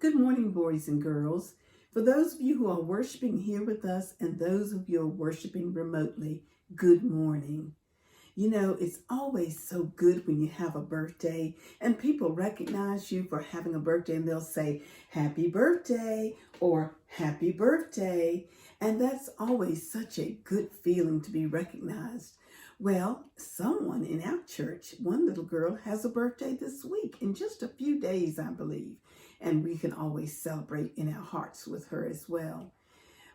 Good morning, boys and girls. For those of you who are worshiping here with us and those of you who are worshiping remotely, good morning. You know, it's always so good when you have a birthday and people recognize you for having a birthday and they'll say, "Happy birthday," or "Happy birthday." And that's always such a good feeling to be recognized. Well, someone in our church, one little girl, has a birthday this week in just a few days, I believe. And we can always celebrate in our hearts with her as well.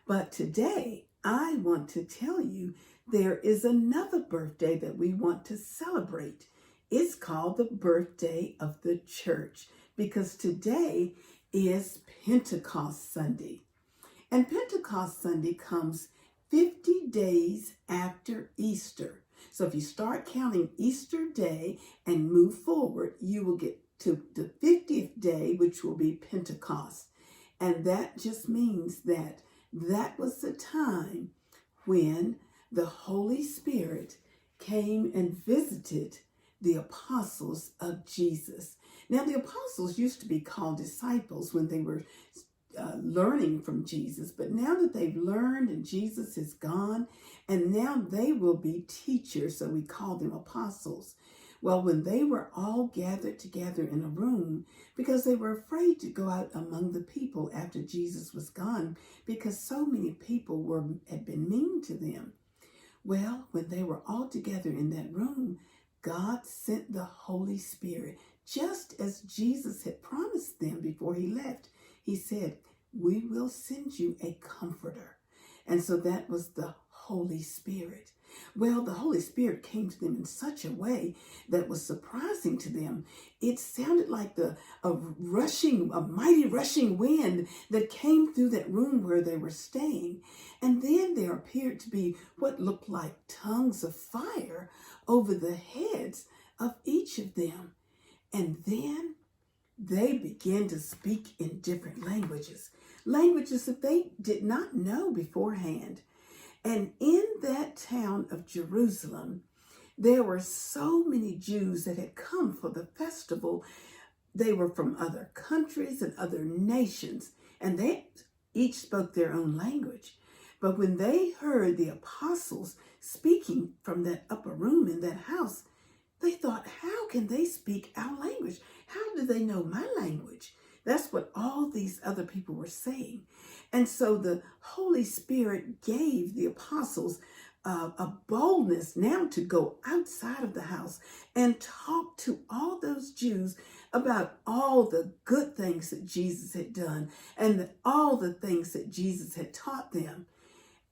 But today, I want to tell you there is another birthday that we want to celebrate. It's called the birthday of the church because today is Pentecost Sunday. And Pentecost Sunday comes 50 days after Easter. So if you start counting Easter Day and move forward, you will get to the 50th day, which will be Pentecost. And that just means that was the time when the Holy Spirit came and visited the apostles of Jesus. Now, the apostles used to be called disciples when they were learning from Jesus, but now that they've learned and Jesus is gone, and now they will be teachers, so we call them apostles. Well, when they were all gathered together in a room, because they were afraid to go out among the people after Jesus was gone, because so many people had been mean to them. Well, when they were all together in that room, God sent the Holy Spirit, just as Jesus had promised them before he left. He said, "We will send you a comforter." And so that was the Holy Spirit. Well, the Holy Spirit came to them in such a way that was surprising to them. It sounded like a mighty rushing wind that came through that room where they were staying. And then there appeared to be what looked like tongues of fire over the heads of each of them. And then they began to speak in different languages that they did not know beforehand. And in that town of Jerusalem, there were so many Jews that had come for the festival. They were from other countries and other nations, and they each spoke their own language. But when they heard the apostles speaking from that upper room in that house, they thought, how can they speak our language? How do they know my language? That's what all these other people were saying. And so the Holy Spirit gave the apostles a boldness now to go outside of the house and talk to all those Jews about all the good things that Jesus had done and all the things that Jesus had taught them.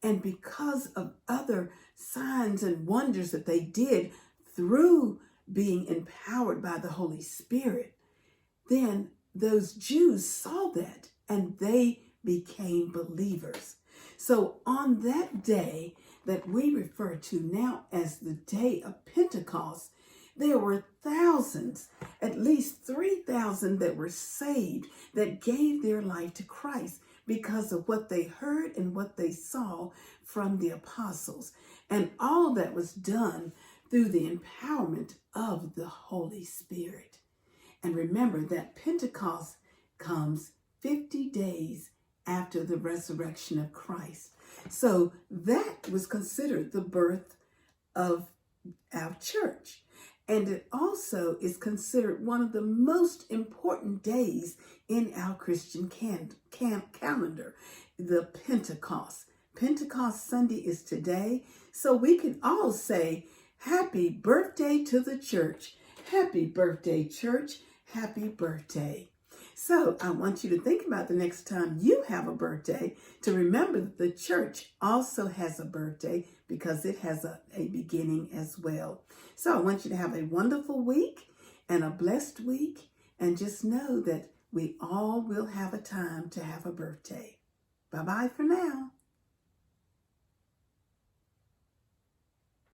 And because of other signs and wonders that they did through being empowered by the Holy Spirit, then those Jews saw that and they became believers. So on that day that we refer to now as the day of Pentecost, there were thousands, at least 3,000 that were saved, that gave their life to Christ because of what they heard and what they saw from the apostles. And all that was done through the empowerment of the Holy Spirit. And remember that Pentecost comes 50 days after the resurrection of Christ. So that was considered the birth of our church. And it also is considered one of the most important days in our Christian calendar, the Pentecost. Pentecost Sunday is today, so we can all say, "Happy birthday to the church. Happy birthday, church. Happy birthday." So I want you to think about the next time you have a birthday to remember that the church also has a birthday because it has a beginning as well. So I want you to have a wonderful week and a blessed week, and just know that we all will have a time to have a birthday. Bye-bye for now.